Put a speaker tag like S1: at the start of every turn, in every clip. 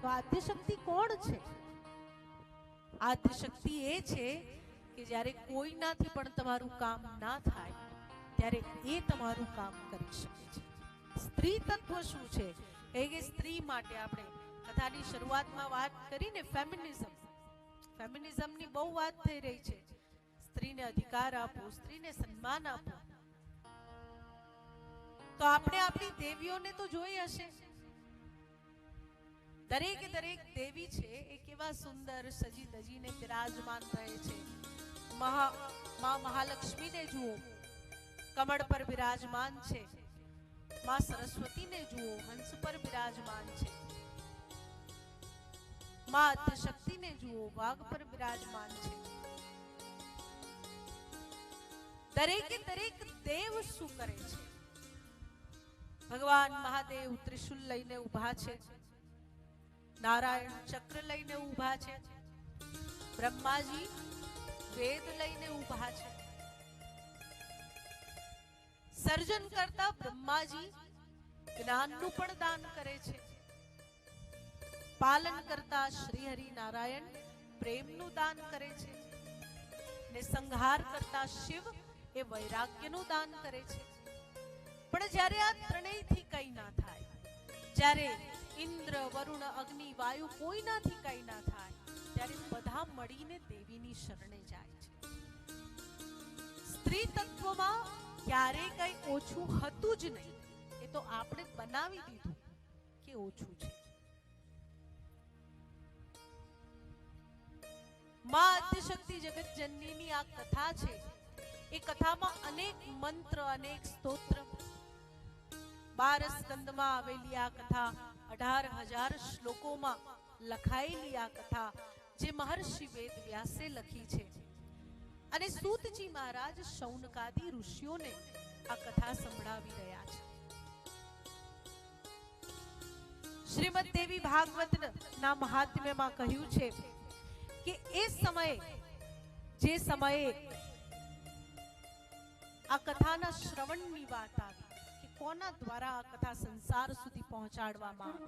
S1: તો આદ્યશક્તિ કોણ છે? આદ્યશક્તિ એ છે કે જ્યારે કોઈનાથી પણ તમારું કામ ના થાય ત્યારે એ તમારું કામ કરી શકે છે. સ્ત્રી તત્વ શું છે? કે સ્ત્રી માટે આપણે કથાની શરૂઆતમાં વાત કરીને ફેમિનિઝમની બહુ વાત થઈ રહી છે. સ્ત્રીને અધિકાર આપો, સ્ત્રીને સન્માન આપો. તો આપણે આપણી દેવીઓને તો જોઈ હશે. દરેક દેવી છે એ કેવા સુંદર સજી ધજીને બિરાજમાન રહે છે. મા મહાલક્ષ્મીને જુઓ, કમળ પર બિરાજમાન છે. મા સરસ્વતીને જુઓ, હંસ પર બિરાજમાન છે. મા આદ્યશક્તિને જુઓ, વાઘ પર બિરાજમાન છે. દરેક દેવ શું કરે છે? ભગવાન મહાદેવ ત્રિશુલ લઈને ઊભા છે. નારાયણ ચક્ર લઈને ઊભા છે. બ્રહ્માજી વેદ લઈને ઊભા છે. સર્જન કરતા બ્રહ્માજી જ્ઞાનનું પણ દાન કરે છે. પાલન કરતા શ્રી હરિ નારાયણ પ્રેમનું દાન કરે છે. ને સંહાર કરતા શિવ એ વૈરાગ્યનું દાન કરે છે. પણ જ્યારે આ ત્રણેયથી કંઈ ના થાય, જ્યારે ઇન્દ્ર, વરુણ, અગ્નિ, વાયુ કોઈનાથી કંઈ ના થાય, ત્યારે બધા મળીને દેવીની શરણે જાય છે. સ્ત્રી તત્વમાં ક્યારેય કંઈ ઓછું હતું જ નહીં. એ તો આપણે બનાવી દીધું કે ઓછું છે. મા આદ્યશક્તિ જગત જનનીની આ કથા છે. એ કથામાં અનેક મંત્ર, અનેક સ્તોત્ર, 12 સ્કંદમાં આવેલી આ કથા, 18,000 શ્લોકોમાં લખાયેલી આ કથા, જે મહર્ષિ વેદ વ્યાસે લખી છે. અને સૂતજી મહારાજ શૌનકાદી ઋષિઓને આ કથા સંભળાવી રહ્યા છે. શ્રીમદ દેવી ભાગવતના મહાત્મ્યમાં કહ્યું છે કે એ સમયે, જે સમયે આ કથાના શ્રવણની વાત આવી કે કોના દ્વારા આ કથા સંસાર સુધી પહોંચાડવામાં આવે,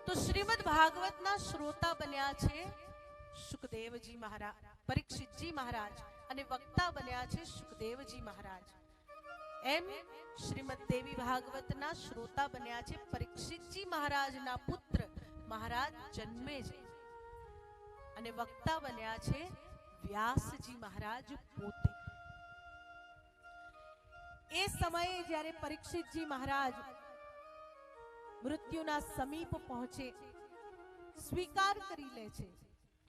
S1: તો શ્રીમદ ભાગવતના શ્રોતા બન્યા છે સુખદેવજી મહારાજ, પરીક્ષિતજી મહારાજ, અને વક્તા બન્યા છે સુખદેવજી મહારાજ. એમ શ્રીમદ દેવી ભાગવતના શ્રોતા બન્યા છે પરીક્ષિતજી મહારાજના પુત્ર મહારાજ જન્મેજય, અને વક્તા બન્યા છે વ્યાસજી મહારાજ પોતે. એ સમયે જ્યારે પરીક્ષિતજી મહારાજ મૃત્યુના સમીપ પહોંચે, સ્વીકાર કરી લે છે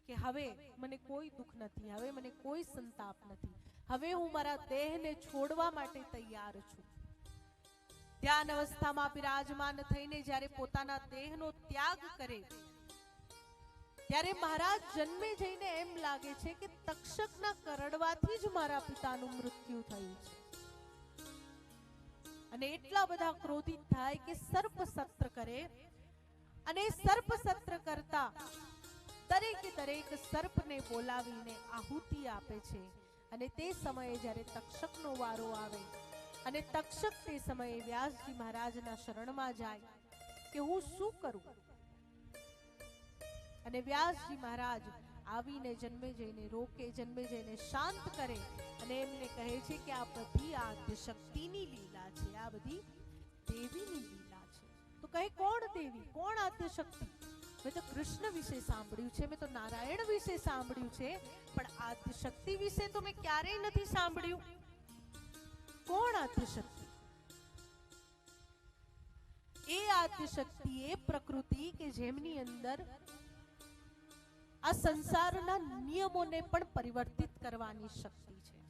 S1: કે હવે મને કોઈ દુઃખ નથી, હવે મને કોઈ સંતાપ નથી, હવે હું મારા દેહને છોડવા માટે તૈયાર છું. ધ્યાન અવસ્થામાં બિરાજમાન થઈને જ્યારે પોતાના દેહનો ત્યાગ કરે, ત્યારે મહારાજ જન્મે જઈને એમ લાગે છે કે તક્ષકના કરડવાથી જ મારા પિતાનું મૃત્યુ થયું છે. અને એટલા બધા ક્રોધિત થાય કે સર્પ સત્ર કરે, અને સર્પ સત્ર કરતા દરેક સર્પને બોલાવીને આહુતિ આપે છે. અને તે સમયે જ્યારે તક્ષકનો વારો આવે, અને તક્ષક તે સમયે વ્યાસજી મહારાજના શરણમાં જાય કે હું શું કરું, અને વ્યાસજી મહારાજ આવીને જન્મેજયને રોકે, જન્મેજયને શાંત કરે, અને એમને કહે છે કે આ બધી આદ્યશક્તિની લીલા છે, આ બધી દેવીની લીલા છે. તો કહે કોણ દેવી, કોણ આદ્યશક્તિ? મેં તો કૃષ્ણ વિશે સાંભળ્યું છે, મેં તો નારાયણ વિશે સાંભળ્યું છે, પણ આદ્યશક્તિ વિશે તો મેં ક્યારેય નથી સાંભળ્યું. કોણ આદ્યશક્તિ? એ આદ્યશક્તિ એ પ્રકૃતિ કે જેમની અંદર આ સંસારના નિયમોને પણ પરિવર્તિત કરવાની શક્તિ છે.